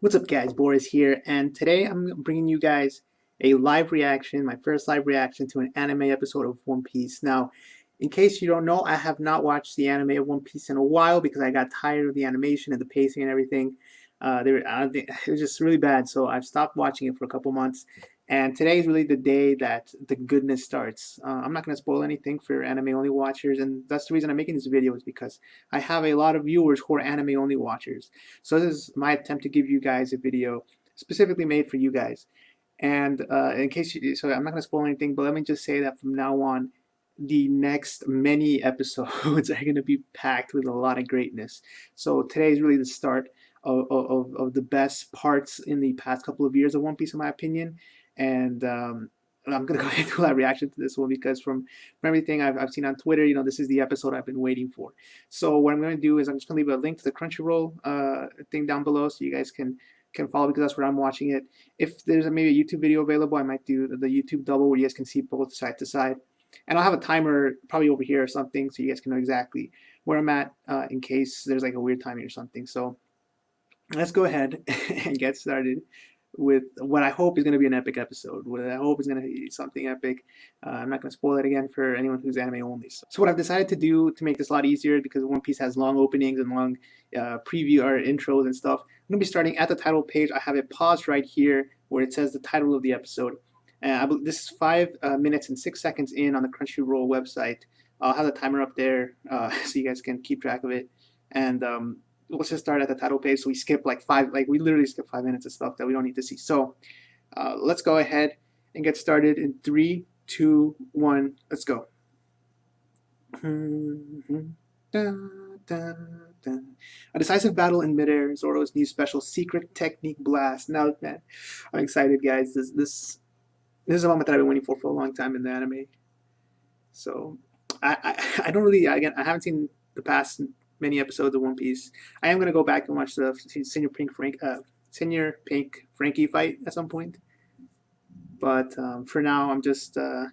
What's up guys, Boris here, and today I'm bringing you guys a live reaction, my first live reaction to an anime episode of One Piece. Now, in case you don't know, I have not watched the anime of One Piece in a while because I got tired of the animation and the pacing and everything. It was just really bad, so I've stopped watching it for a couple months. And today is really the day that the goodness starts. I'm not going to spoil anything for anime-only watchers, and that's the reason I'm making this video is because I have a lot of viewers who are anime-only watchers. So this is my attempt to give you guys a video specifically made for you guys. And in case so I'm not going to spoil anything, but let me just say that from now on, the next many episodes are going to be packed with a lot of greatness. So today is really the start of the best parts in the past couple of years of One Piece, in my opinion. And I'm going to go ahead and do a reaction to this one because from everything I've seen on Twitter, this is the episode I've been waiting for. So what I'm going to do is I'm just going to leave a link to the Crunchyroll thing down below so you guys can follow because that's where I'm watching it. If there's maybe a YouTube video available, I might do the YouTube double where you guys can see both side to side. And I'll have a timer probably over here or something so you guys can know exactly where I'm at in case there's like a weird timing or something. So let's go ahead and get started with what I hope is going to be an epic episode. What I hope is going to be something epic. I'm not going to spoil it again for anyone who's anime only. So what I've decided to do to make this a lot easier, because One Piece has long openings and long preview or intros and stuff, I'm going to be starting at the title page. I have it paused right here where it says the title of the episode. This is 5 minutes and 6 seconds in on the Crunchyroll website. I'll have the timer up there so you guys can keep track of it. And let's just start at the title page. So we skip we literally skip 5 minutes of stuff that we don't need to see. So let's go ahead and get started in 3, 2, 1. Let's go. A decisive battle in midair. Zoro's new special secret technique blast. Now, man, I'm excited, guys. This is a moment that I've been waiting for a long time in the anime. So I don't really, again, I haven't seen the past many episodes of One Piece. I am going to go back and watch the Senior Pink Frankie fight at some point. But for now, I'm just, this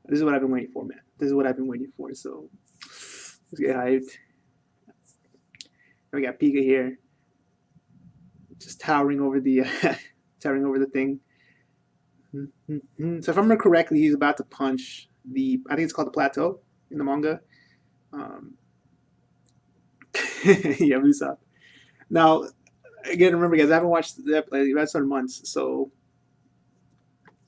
is what I've been waiting for, man. This is what I've been waiting for. So let's get hyped. And we got Pika here, just towering over the towering over the thing. So if I remember correctly, he's about to punch I think it's called the plateau in the manga. Yeah, Usopp. Now, again, remember, guys, I haven't watched the episode in months, so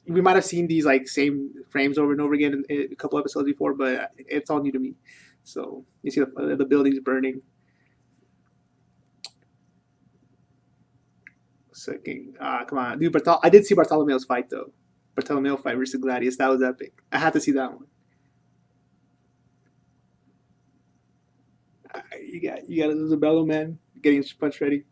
we might have seen these same frames over and over again in a couple episodes before, but it's all new to me. So you see the buildings burning. Come on, dude. I did see Bartolomeo's fight though. Bartolomeo fight versus Gladius. That was epic. I had to see that one. You got Isabella, man, getting his punch ready.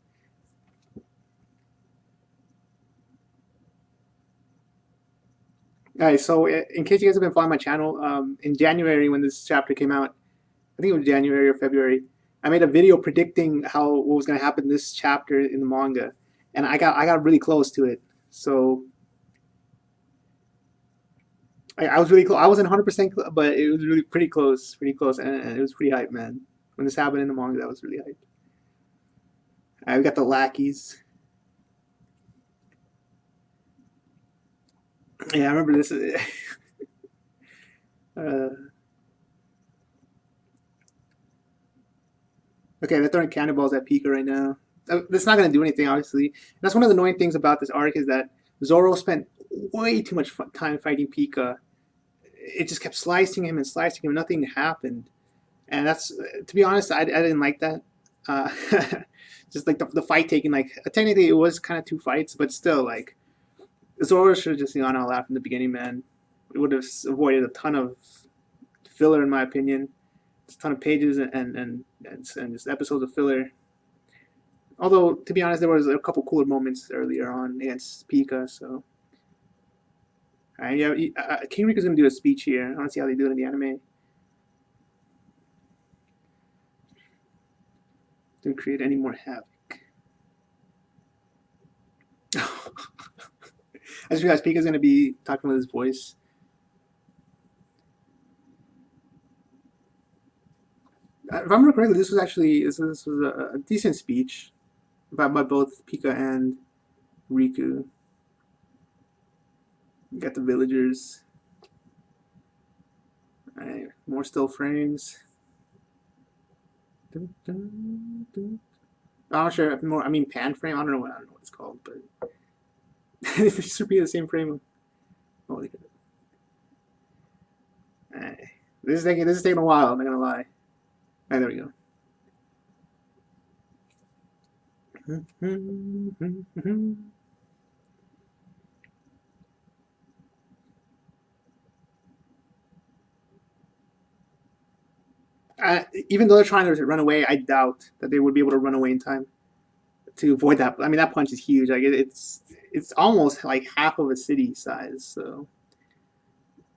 All right, so in case you guys have been following my channel, in January when this chapter came out, I think it was January or February, I made a video predicting what was going to happen in this chapter in the manga, and I got really close to it. So I was really close. I wasn't 100%, but it was really pretty close, and it was pretty hype, man. When this happened in the manga, that was really hype. All right, we got the lackeys. Yeah, I remember this. Okay, they're throwing cannonballs at Pika right now. That's not going to do anything, obviously. That's one of the annoying things about this arc is that Zoro spent way too much time fighting Pika. It just kept slicing him and slicing him. Nothing happened. And that's, to be honest, I didn't like that. Just like the fight taking, technically it was kind of 2 fights, but still, Zoro should have just gone all out from the beginning, man. It would have avoided a ton of filler, in my opinion. A ton of pages and just episodes of filler. Although, to be honest, there was a couple cooler moments earlier on against Pika, so. Alright, yeah, King Rika's gonna do a speech here. I wanna see how they do it in the anime. Don't create any more havoc. I just realized Pika's gonna be talking with his voice. If I remember correctly, this was a decent speech. by both Pika and Riku. You got the villagers. Alright, more still frames. Dun, dun, dun. I'm not sure. More, I mean, pan frame. I don't know what it's called, but this should be the same frame. Holy crap! Alright. This is taking a while. I'm not gonna lie. Alright, there we go. Even though they're trying to run away, I doubt that they would be able to run away in time to avoid that. I mean, that punch is huge. Like it's almost like half of a city size. So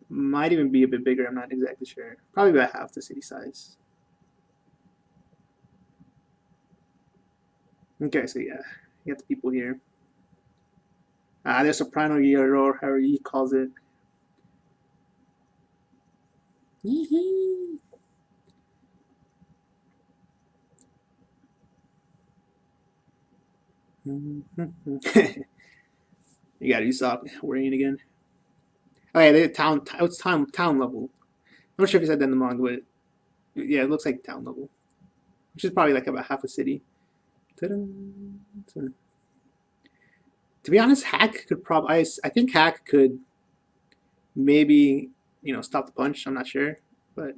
might even be a bit bigger. I'm not exactly sure. Probably about half the city size. Okay, so yeah, you got the people here. There's Soprano Yero, or however he calls it. You gotta stop worrying again. Oh yeah, the town. It's town level. I'm not sure if he said that in the manga, but yeah, it looks like town level, which is probably like about half a city. To be honest, Hack could probably. I think Hack could maybe stop the punch. I'm not sure, but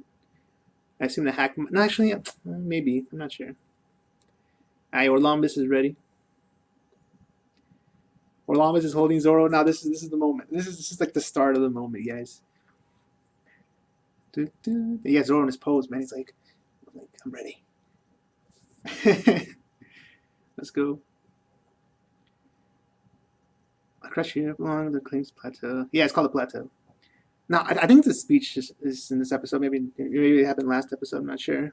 I assume the Hack. No, actually, maybe I'm not sure. Alright, Orlambus is ready. Orlambus is holding Zoro. Now this is the moment. This is like the start of the moment, guys. Yeah, Zoro in his pose, man. He's like I'm ready. Let's go. I crush you along the claims plateau. Yeah, it's called the plateau. Now, I think the speech is in this episode. Maybe it happened last episode. I'm not sure.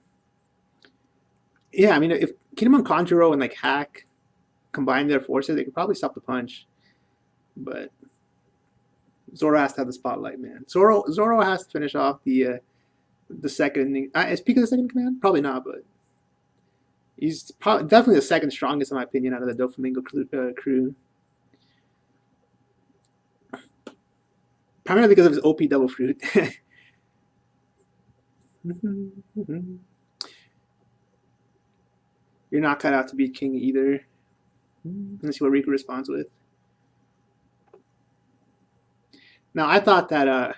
Yeah, I mean, if Kinemon Kanjuro and like Hack combine their forces, they could probably stop the punch. But Zoro has to have the spotlight, man. Zoro has to finish off the second. Is Pika the second command? Probably not, but he's definitely the second strongest in my opinion out of the Doflamingo crew. Primarily because of his OP double fruit. You're not cut out to be king either. Let's see what Riku responds with. Now I thought that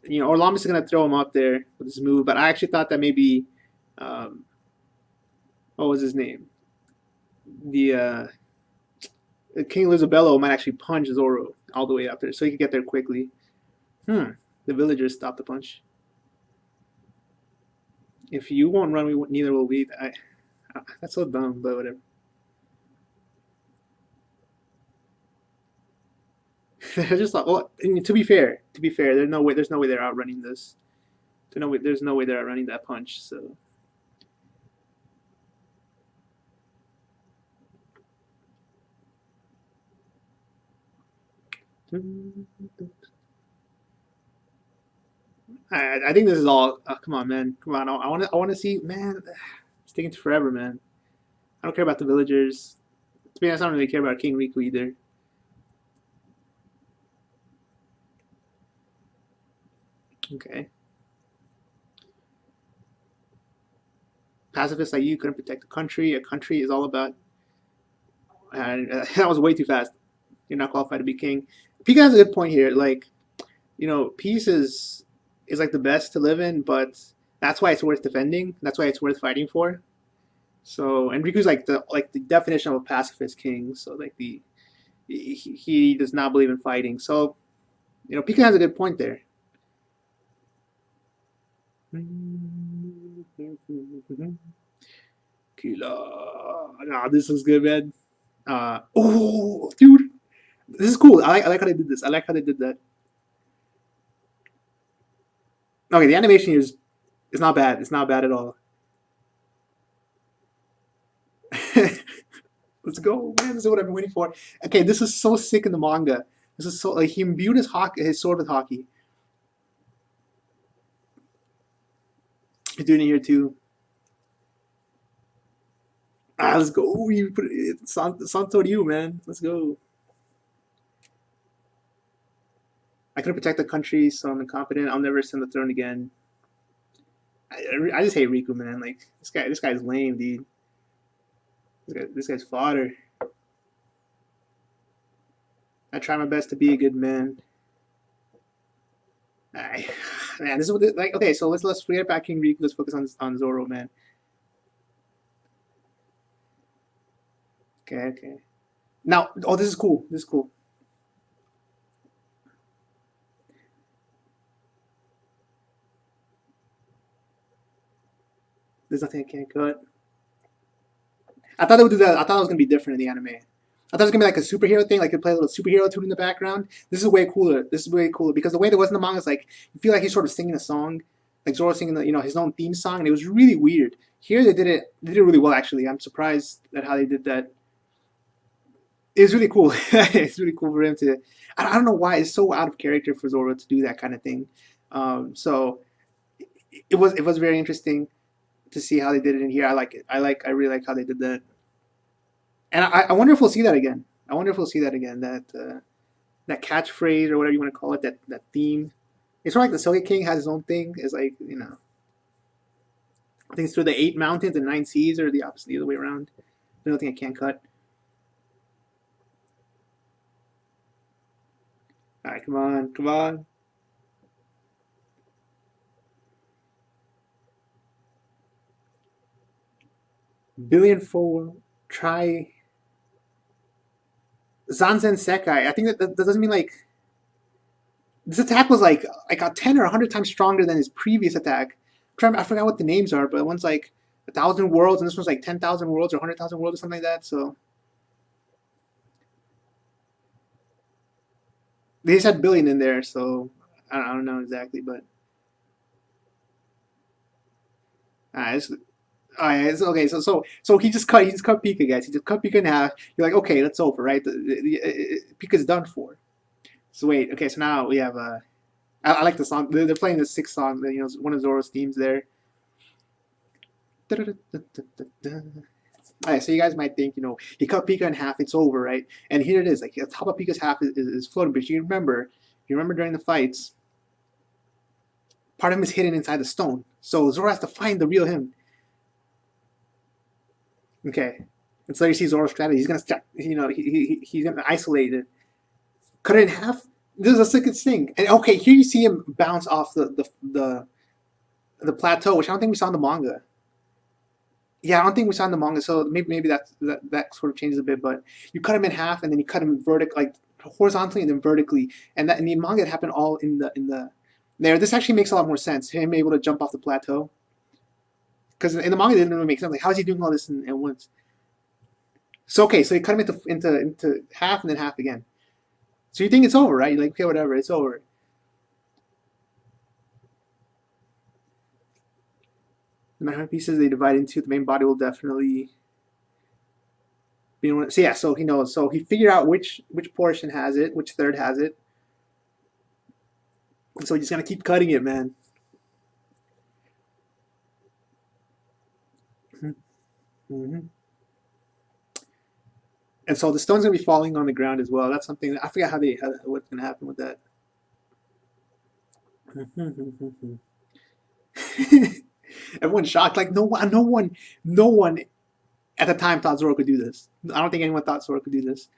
Orlambus is gonna throw him up there with his move, but I actually thought that maybe what was his name? The King Lizabello might actually punch Zoro all the way up there, so he could get there quickly. The villagers stop the punch. If you won't run, neither will we. That's so dumb, but whatever. They're just like, well, to be fair, there's no way they're outrunning this. There's no way they're outrunning that punch. So. I think this is all. Come on, man. Come on. I want to see, man. It's taking forever, man. I don't care about the villagers. To be honest, I don't really care about King Riku either. Okay. Pacifists like you couldn't protect the country. A country is all about. That was way too fast. You're not qualified to be king. Pika has a good point here. Like, peace is like the best to live in, but that's why it's worth defending. That's why it's worth fighting for. So, and Riku's like the definition of a pacifist king. So like he does not believe in fighting. So, Pika has a good point there. Killer. Nah, this is good, man. Oh, dude, this is cool. I like how they did this. I like how they did that. Okay, the animation here is not bad. It's not bad at all. Let's go, man. This is what I've been waiting for. Okay, this is so sick in the manga. This is so like he imbued his sword with Haki. He's doing it here too. Let's go. You put it, Santo to you, man. Let's go. I couldn't protect the country, so I'm incompetent. I'll never ascend the throne again. I just hate Riku, man. Like this guy's lame, dude. This guy's fodder. I try my best to be a good man. I, man, this is what like. Okay, so let's forget about King Riku. Let's focus on Zoro, man. Okay. Now, oh, this is cool. This is cool. There's nothing I can't cut. I thought they would do that. I thought it was gonna be different in the anime. I thought it was gonna be like a superhero thing, like you play a little superhero tune in the background. This is way cooler. This is way cooler because the way it was in the manga is like you feel like he's sort of singing a song, like Zoro singing his own theme song, and it was really weird. Here they did it really well actually. I'm surprised at how they did that. It was really cool. It's really cool for him to. I don't know why it's so out of character for Zoro to do that kind of thing. So it was very interesting to see how they did it in here. I like it. I really like how they did that. And I wonder if we'll see that again. I wonder if we'll see that again. That catchphrase or whatever you want to call it. That theme. It's sort of like the Silky King has his own thing. It's like I think it's through the 8 mountains and 9 seas, or the opposite, the other way around. There's nothing I can't cut. All right, come on. Billion four. Try Zanzen Sekai. I think that doesn't mean like this attack was like a 10 or 100 times stronger than his previous attack. I forgot what the names are, but one's like 1,000 worlds, and this one's like 10,000 worlds or 100,000 worlds or something like that. So they just had billion in there, so I don't know exactly, but it's, it's okay. So he just cut Pika, guys. He just cut Pika in half. You're like, okay, that's over, right? Pika's done for. So wait, okay. So now we have I like the song. They're playing the 6th song. One of Zoro's themes there. Alright, so you guys might think, he cut Pika in half, it's over, right? And here it is, like the top of Pika's half is floating, but you remember during the fights, part of him is hidden inside the stone. So Zoro has to find the real him. Okay. And so you see Zoro's strategy. He's gonna start, he's gonna isolate it. Cut it in half. This is the sickest thing. And okay, here you see him bounce off the plateau, which I don't think we saw in the manga. Yeah, I don't think we saw in the manga, so maybe that sort of changes a bit. But you cut him in half, and then you cut him like horizontally and then vertically, and that in the manga it happened all in the there. This actually makes a lot more sense. Him able to jump off the plateau, because in the manga it didn't really make sense. Like, how is he doing all this at once? So okay, so you cut him into half and then half again. So you think it's over, right? You're like, okay, whatever, it's over. No matter how many pieces they divide into, the main body will definitely be. So yeah, so he knows. So he figured out which portion has it, which third has it. And so he's just gonna keep cutting it, man. Mm-hmm. And so the stone's gonna be falling on the ground as well. That's something I forgot what's gonna happen with that. Everyone's shocked. Like no one at the time thought Zoro could do this. I don't think anyone thought Zoro could do this.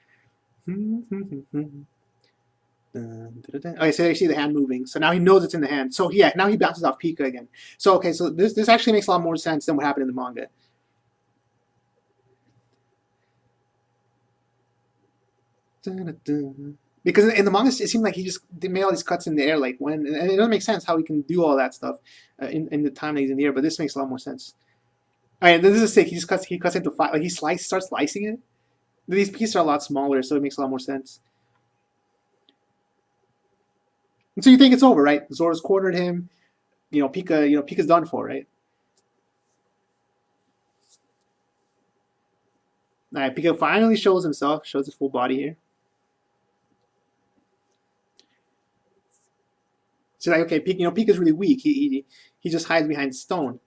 Okay, so you see the hand moving. So now he knows it's in the hand. So yeah, now he bounces off Pika again. So okay, so this actually makes a lot more sense than what happened in the manga. Because in the manga, it seemed like he just made all these cuts in the air, like and it doesn't make sense how he can do all that stuff in the time that he's in the air. But this makes a lot more sense. All right, this is sick. He cuts into five, like starts slicing it. These pieces are a lot smaller, so it makes a lot more sense. And so you think it's over, right? Zoro's cornered him. Pika's done for, right? All right, Pika finally shows himself, shows his full body here. So like, okay, Pika's really weak. He just hides behind stone.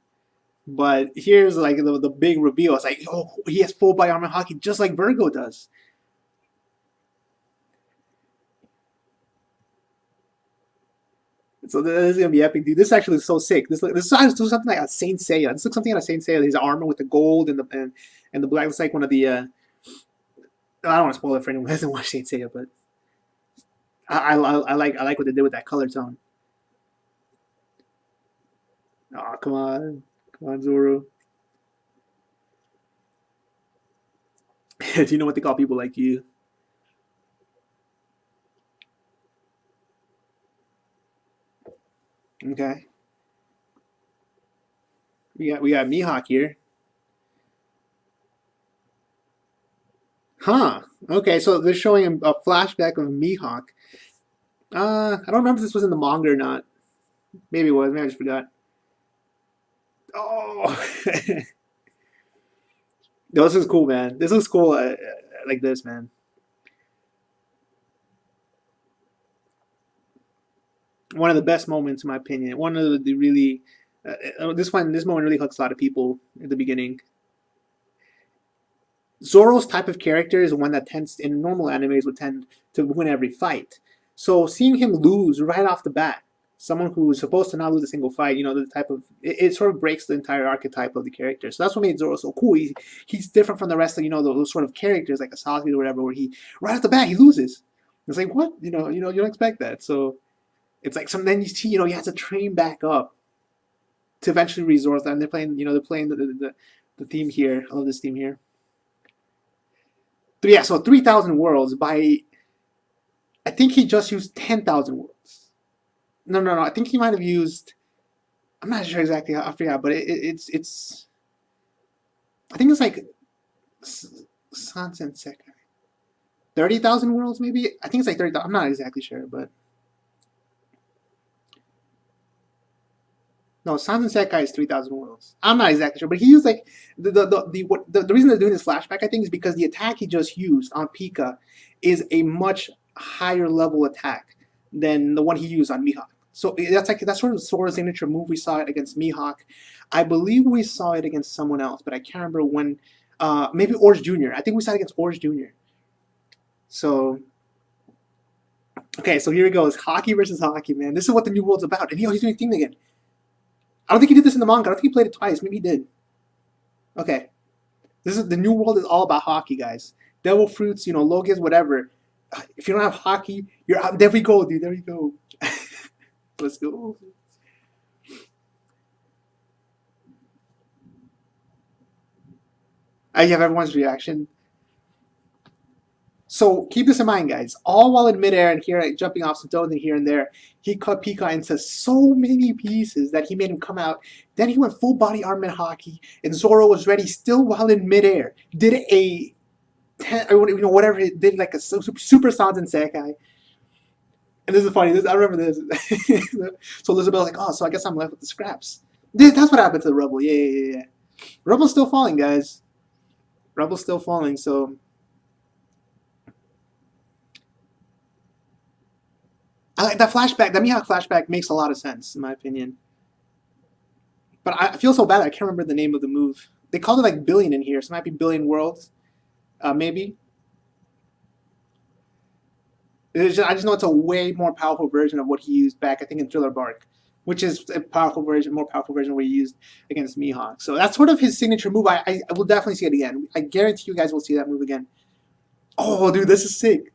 But here's like the big reveal. It's like, oh, he has full body armor Haki just like Virgo does. So this is gonna be epic, dude. This actually is so sick. This looks something like a Saint Seiya. This looks something like a Saint Seiya. His armor with the gold and the black. It's like one of the. I don't want to spoil it for anyone who hasn't watched Saint Seiya, but I like what they did with that color tone. Oh, come on, Zoro. Do you know what they call people like you? Okay, we got Mihawk here. Huh. Okay, so they're showing a flashback of Mihawk. I don't remember if this was in the manga or not. Maybe it was. Maybe I just forgot. Oh, this is cool, man. This looks cool. Like this, man. One of the best moments, in my opinion. One of the really. This moment really hooks a lot of people at the beginning. Zoro's type of character is one that tends, in normal animes, would tend to win every fight. So seeing him lose right off the bat, someone who is supposed to not lose a single fight, the type of it sort of breaks the entire archetype of the character. So that's what made Zoro so cool. He's different from the rest of those sort of characters like Asaki or whatever, where he right off the bat he loses. It's like what you don't expect that. So it's like then you see he has to train back up to eventually resource that. And they're playing the theme here. I love this theme here. Yeah, so 3,000 worlds by, I think he just used 10,000 worlds. No. I think he might have used, I'm not sure exactly how, I forgot, but it's, I think it's like Sansen Sekai. 30,000 worlds maybe? I think it's like 30,000. I'm not exactly sure, but. No, Sansen Sekai is 3,000 worlds. I'm not exactly sure, but he used like the reason they're doing this flashback, I think, is because the attack he just used on Pika is a much higher level attack than the one he used on Mihawk. So that's sort of Sora's signature move. We saw it against Mihawk. I believe we saw it against someone else, but I can't remember when. Maybe Orange Jr. I think we saw it against Orange Jr. So okay, so here we go. It's Haki versus Haki, man. This is what the new world's about. And he's doing thing again. I don't think he did this in the manga. I don't think he played it twice. Maybe he did. Okay. This is the new world is all about Haki, guys. Devil fruits, Logias, whatever. If you don't have Haki, you're out. There we go, dude. There we go. Let's go. I have everyone's reaction. So keep this in mind, guys. All while in midair and here, jumping off some stones and here and there, he cut Pika into so many pieces that he made him come out. Then he went full body armor Haki, and Zoro was ready still while in midair. Did a 10, or whatever he did, like a super Sanzen Sekai. And this is funny. I remember this. So Elizabeth's like, oh, so I guess I'm left with the scraps. That's what happened to the Rebel. Yeah. Rebel's still falling, guys. Rebel's still falling. So. I like that flashback. That Mihawk flashback makes a lot of sense, in my opinion. But I feel so bad. I can't remember the name of the move. They called it like billion in here, so it might be billion worlds, maybe. I just know it's a way more powerful version of what he used back, I think, in Thriller Bark, which is a more powerful version of what he used against Mihawk. So that's sort of his signature move. I will definitely see it again. I guarantee you guys will see that move again. Oh, dude, this is sick.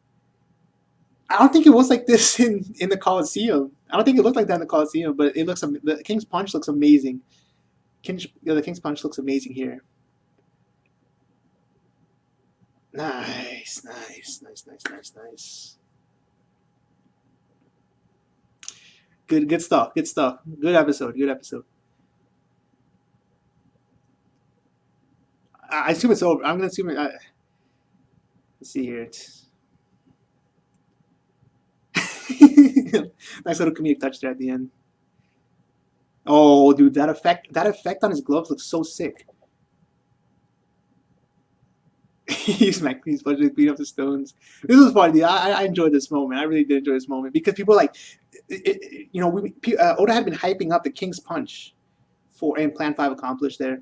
I don't think it was like this in the Coliseum. I don't think it looked like that in the Coliseum, but it looks. The King's Punch looks amazing. The King's Punch looks amazing here. Nice. Good stuff. Good episode. I assume it's over. I'm gonna assume it. Let's see here. Nice little comedic touch there at the end. Oh, dude, that effect on his gloves looks so sick. He's budget clean up the stones. This was funny. I enjoyed this moment. I really did enjoy this moment because people like, Oda had been hyping up the King's Punch 4 and Plan 5 accomplished there.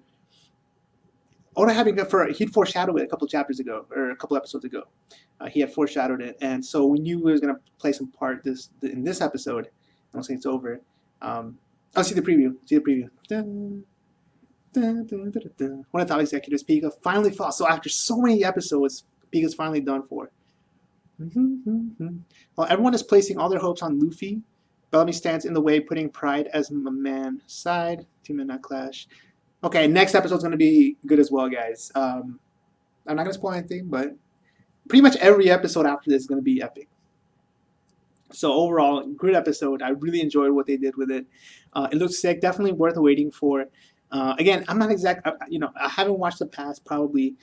Oda had been good for, he'd foreshadowed it a couple chapters ago, or a couple episodes ago. He had foreshadowed it, and so we knew he was going to play some part in this episode. I don't say it's over. I'll see the preview. See the preview. Dun, dun, dun, dun, dun. One of the top executives, Pika, finally fought. So after so many episodes, Pika's finally done for. While everyone is placing all their hopes on Luffy, Bellamy stands in the way, putting pride as a man aside. Two men not clash. Okay, next episode's going to be good as well, guys. I'm not going to spoil anything, but pretty much every episode after this is going to be epic. So overall, good episode. I really enjoyed what they did with it. It looks sick. Definitely worth waiting for. Again, I'm not exact. I haven't watched the past probably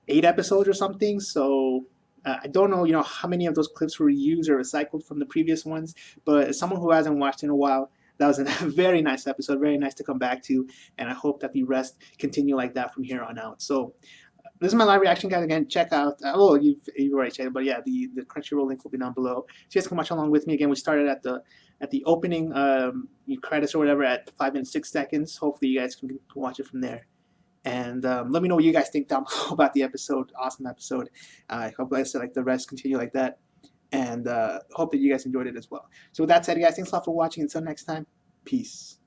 8 episodes or something. So I don't know, how many of those clips were reused or recycled from the previous ones. But as someone who hasn't watched in a while, that was a very nice episode. Very nice to come back to, and I hope that the rest continue like that from here on out. So. This is my live reaction, guys. Again, check out. You've already checked it, but yeah, the Crunchyroll link will be down below. So you guys can watch along with me. Again, we started at the opening credits or whatever at 5 minutes 6 seconds. Hopefully, you guys can watch it from there. And let me know what you guys think down below about the episode. Awesome episode. I hope, like I said, the rest continue like that, and hope that you guys enjoyed it as well. So with that said, guys, thanks a lot for watching. Until next time, peace.